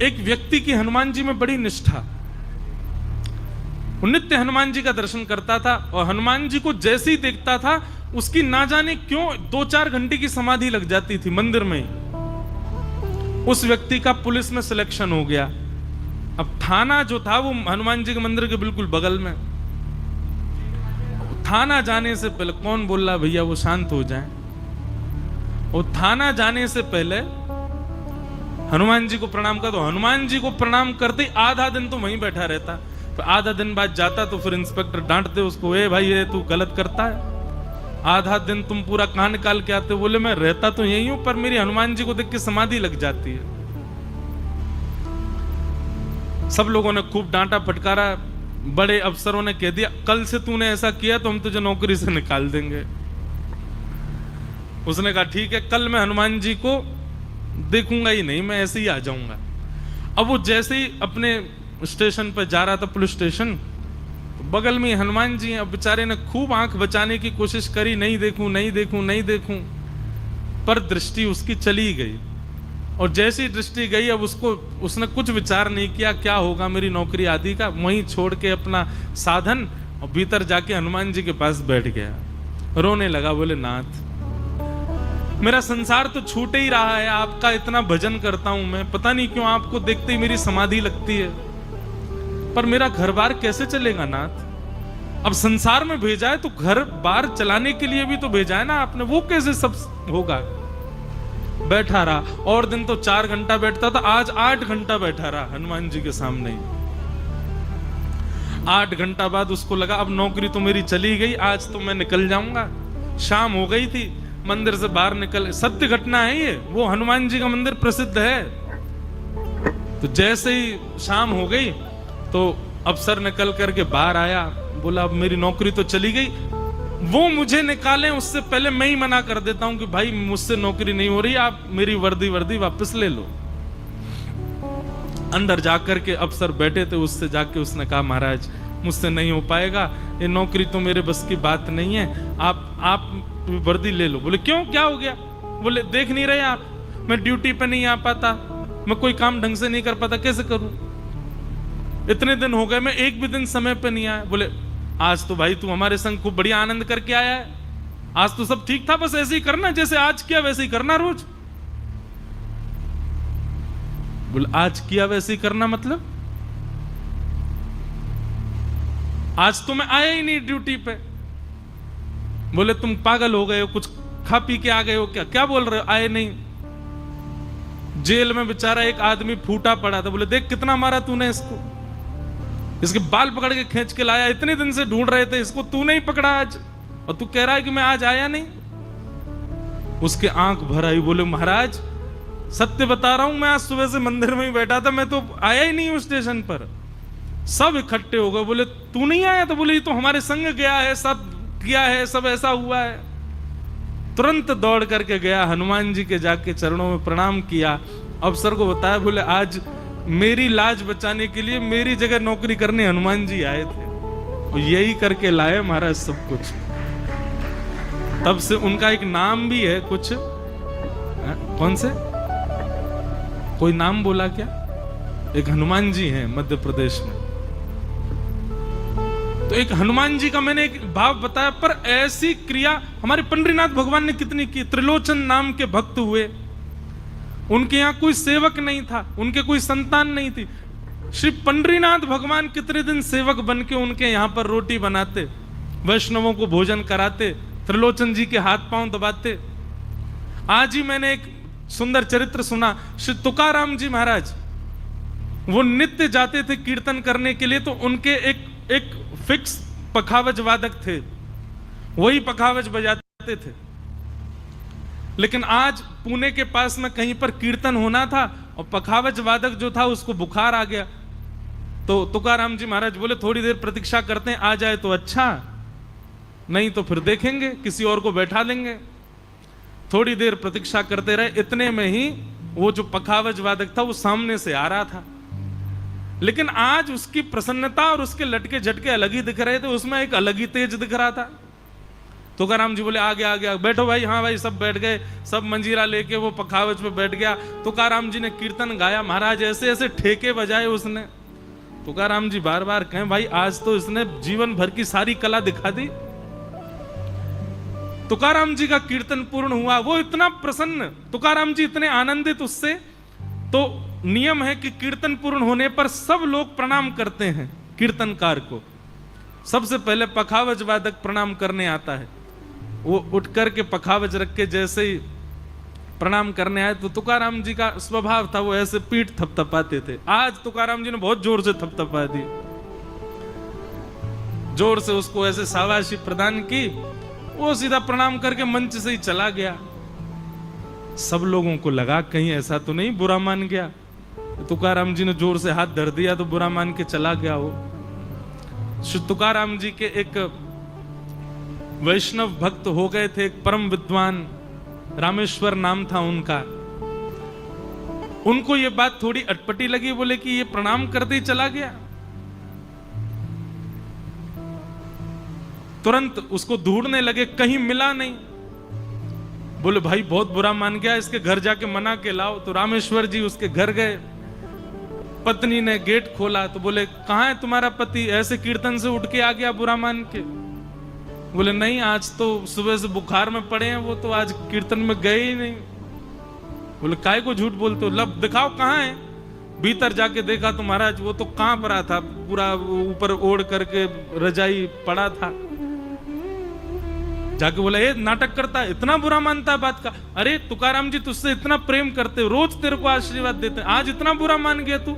एक व्यक्ति की हनुमान जी में बड़ी निष्ठा, वो नित्य हनुमान जी का दर्शन करता था और हनुमान जी को जैसे ही देखता था उसकी ना जाने क्यों 2-4 घंटे की समाधि लग जाती थी मंदिर में ही। उस व्यक्ति का पुलिस में सिलेक्शन हो गया। अब थाना जो था वो हनुमान जी के मंदिर के बिल्कुल बगल में। थाना जाने से पहले कौन बोल रहा भैया वो शांत हो जाए, और थाना जाने से पहले हनुमान जी को प्रणाम कर दो। हनुमान जी को प्रणाम करते आधा दिन तो वहीं बैठा रहता, तो आधा दिन बाद जाता तो फिर इंस्पेक्टर डांटते उसको, ए भाई ये तू गलत करता है, आधा दिन तुम पूरा कहां निकाल के आते। बोले मैं रहता तो यही हूं पर मेरी हनुमान जी को देख के समाधि लग जाती है। सब लोगों ने खूब डांटा फटकारा, बड़े अफसरों ने कह दिया कल से तूने ऐसा किया तो हम तुझे नौकरी से निकाल देंगे। उसने कहा ठीक है, कल मैं हनुमान जी को देखूंगा ही नहीं, मैं ऐसे ही आ जाऊंगा। अब वो जैसे ही अपने स्टेशन पर जा रहा था, पुलिस स्टेशन, तो बगल में हनुमान जी हैं। अब बेचारे ने खूब आंख बचाने की कोशिश करी, नहीं देखूं नहीं देखूं नहीं देखूं, पर दृष्टि उसकी चली गई। और जैसी दृष्टि गई अब उसने कुछ विचार नहीं किया क्या होगा मेरी नौकरी आदि का, वहीं छोड़ के अपना साधन और भीतर जाके हनुमान जी के पास बैठ गया, रोने लगा। बोले नाथ मेरा संसार तो छूट ही रहा है, आपका इतना भजन करता हूं मैं, पता नहीं क्यों आपको देखते ही मेरी समाधि लगती है, पर मेरा घर बार कैसे चलेगा नाथ। अब संसार में भेजा है तो घर बार चलाने के लिए भी तो भेजा है ना आपने, वो कैसे सब होगा। बैठा रहा, और दिन तो 4 घंटा बैठता था, आज 8 घंटा बैठा रहा हनुमान जी के सामने ही। 8 घंटा बाद उसको लगा अब नौकरी तो मेरी चली गई, आज तो मैं निकल जाऊंगा। शाम हो गई थी, मंदिर से बाहर निकल, सत्य घटना है ये, वो हनुमान जी का मंदिर प्रसिद्ध है। तो जैसे ही शाम हो गई तो अफसर निकल करके बाहर आया, बोला अब मेरी नौकरी तो चली गई, वो मुझे निकालें उससे पहले मैं ही मना कर देता हूं कि भाई मुझसे नौकरी नहीं हो रही, आप मेरी वर्दी वापस ले लो। अंदर जाकर के अफसर बैठे थे, उससे जाके उसने कहा महाराज मुझसे नहीं हो पाएगा, ये नौकरी तो मेरे बस की बात नहीं है, आप वर्दी ले लो। बोले क्यों, क्या हो गया। बोले देख नहीं रहे आप, मैं ड्यूटी पे नहीं आ पाता, मैं कोई काम ढंग से नहीं कर पाता, कैसे करूं, इतने दिन हो गए मैं एक भी दिन समय पे नहीं आया। बोले आज तो भाई तू हमारे संग खूब बढ़िया आनंद करके आया है, आज तो सब ठीक था, बस ऐसे ही करना, जैसे आज किया वैसे ही करना रोज। बोले आज किया वैसे ही करना मतलब, आज तो मैं आया ही नहीं ड्यूटी पे। बोले तुम पागल हो गए हो, कुछ खा पी के आ गए हो क्या, क्या बोल रहे हो, आए नहीं। जेल में बेचारा एक आदमी फूटा पड़ा था, बोले देख कितना मारा तूने इसको, इसके बाल पकड़ के खींच के लाया, इतने दिन से ढूंढ रहे थे इसको, तू नहीं पकड़ा आज, और तू कह रहा है कि मैं आज आया नहीं। उसके आंख भर आई, बोले महाराज सत्य बता रहा हूं, मैं आज सुबह से मंदिर में ही बैठा था, मैं तो आया ही नहीं उस स्टेशन पर। सब इकट्ठे हो गए, बोले तू नहीं आया, तो बोले ये तो हमारे संग गया है, सब किया है, सब ऐसा हुआ है। तुरंत दौड़ करके गया, हनुमान जी के जाके चरणों में प्रणाम किया, अफसर को बताया, बोले आज मेरी लाज बचाने के लिए मेरी जगह नौकरी करने हनुमान जी आए थे, और यही करके लाए महाराज सब कुछ। तब से उनका एक नाम भी है कुछ, कौन से, कोई नाम बोला क्या, एक हनुमान जी हैं मध्य प्रदेश में। तो एक हनुमान जी का मैंने एक भाव बताया, पर ऐसी क्रिया हमारे पंडरीनाथ भगवान ने कितनी की। त्रिलोचन नाम के भक्त हुए, उनके यहां कोई सेवक नहीं था, उनके कोई संतान नहीं थी, श्री पंडरीनाथ भगवान कितने दिन सेवक बन के उनके यहां पर रोटी बनाते, वैष्णवों को भोजन कराते, त्रिलोचन जी के हाथ पांव दबाते। आज ही मैंने एक सुंदर चरित्र सुना, श्री तुकाराम जी महाराज, वो नित्य जाते थे कीर्तन करने के लिए, तो उनके एक फिक्स पखावज वादक थे, वही पखावज बजाते थे। लेकिन आज पुणे के पास में कहीं पर कीर्तन होना था, और पखावज वादक जो था उसको बुखार आ गया, तो तुकाराम जी महाराज बोले थोड़ी देर प्रतीक्षा करते हैं, आ जाए तो अच्छा, नहीं तो फिर देखेंगे, किसी और को बैठा देंगे। थोड़ी देर प्रतीक्षा करते रहे, इतने में ही वो जो पखावज वादक था वो सामने से आ रहा था। लेकिन आज उसकी प्रसन्नता और उसके लटके झटके अलग ही दिख रहे थे, उसमें एक अलग ही तेज दिख रहा था। तुकाराम जी बोले आगे आगे बैठो भाई। हाँ भाई, सब बैठ गए, सब मंजीरा लेके वो पखावज पे बैठ गया। तुकाराम जी ने कीर्तन गाया, महाराज ऐसे ऐसे ठेके बजाए उसने। तुकाराम जी बार बार कहें भाई आज तो इसने जीवन भर की सारी कला दिखा दी। तुकाराम जी का कीर्तन पूर्ण हुआ, वो इतना प्रसन्न, तुकाराम जी इतने आनंदित उससे। तो नियम है कि कीर्तन पूर्ण होने पर सब लोग प्रणाम करते हैं कीर्तनकार को। सबसे पहले पखावज वादक प्रणाम करने आता है, वो उठ करके पखावज रख के जैसे ही प्रणाम करने आए तो तुकाराम जी का स्वभाव था वो ऐसे पीठ थपथपाते थे। आज तुकाराम जी ने बहुत जोर से थपथपा दी, जोर से उसको ऐसे शाबाशी प्रदान की। वो सीधा प्रणाम करके मंच से ही चला गया। सब लोगों को लगा कहीं ऐसा तो नहीं बुरा मान गया, तुकाराम जी ने जोर से हाथ धर दिया तो बुरा मान के चला गया। वो तुकाराम जी के एक वैष्णव भक्त हो गए थे, एक परम विद्वान, रामेश्वर नाम था उनका। उनको ये बात थोड़ी अटपटी लगी, बोले कि ये प्रणाम करते ही चला गया। तुरंत उसको ढूंढने लगे, कहीं मिला नहीं। बोले भाई बहुत बुरा मान गया, इसके घर जाके मना के लाओ। तो रामेश्वर जी उसके घर गए, पत्नी ने गेट खोला तो बोले कहां है तुम्हारा पति, ऐसे कीर्तन से उठ के आ गया बुरा मान के। बोले नहीं, आज तो सुबह से बुखार में पड़े हैं, वो तो आज कीर्तन में गए ही नहीं। बोले काय को झूठ बोलते हो, लब दिखाओ कहां है। भीतर जाके देखा तो महाराज वो तो कांप रहा था, पूरा ऊपर ओढ़ करके रजाई पड़ा था। जाके बोला ये नाटक करता है, इतना बुरा मानता है बात का। अरे तुकाराम जी तुझसे इतना प्रेम करते, रोज तेरे को आशीर्वाद देते, आज इतना बुरा मान गया तू।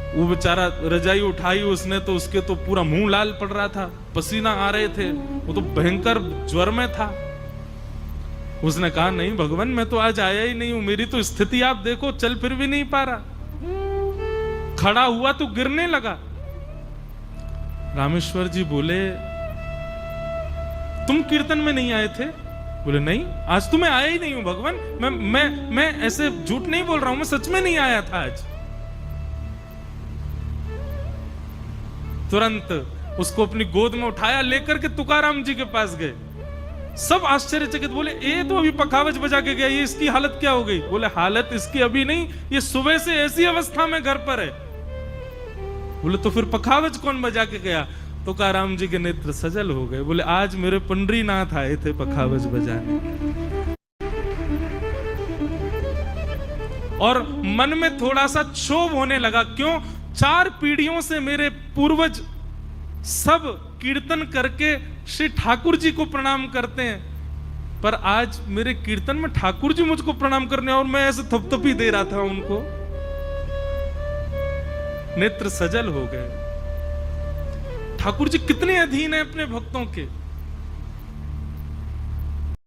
वो बेचारा रजाई उठाई उसने तो उसके तो पूरा मुंह लाल पड़ रहा था, पसीना आ रहे थे, वो तो भयंकर ज्वर में था। उसने कहा नहीं भगवान, मैं तो आज आया ही नहीं हूं, मेरी तो स्थिति आप देखो, चल फिर भी नहीं पा रहा, खड़ा हुआ तो गिरने लगा। रामेश्वर जी बोले तुम कीर्तन में नहीं आए थे? बोले नहीं, आज तो मैं आया ही नहीं हूं भगवान, मैं ऐसे झूठ नहीं बोल रहा हूं, मैं सच में नहीं आया था आज। तुरंत उसको अपनी गोद में उठाया, लेकर के तुकाराम जी के पास गए। सब आश्चर्यचकित, बोले ये तो अभी पखावज बजा के गया, ये इसकी हालत क्या हो गई? बोले हालत इसकी अभी नहीं, ये सुबह से ऐसी अवस्था में घर पर है। बोले तो फिर पखावज कौन बजा के गया? तुकाराम जी के नेत्र सजल हो गए, बोले आज मेरे पंडरीनाथ आए थे पखावज बजाने। और मन में थोड़ा सा क्षोभ होने लगा, क्यों? 4 पीढ़ियों से मेरे पूर्वज सब कीर्तन करके श्री ठाकुर जी को प्रणाम करते हैं, पर आज मेरे कीर्तन में ठाकुर जी मुझको प्रणाम करने और मैं ऐसे थपथपी दे रहा था उनको। नेत्र सजल हो गए। ठाकुर जी कितने अधीन है अपने भक्तों के।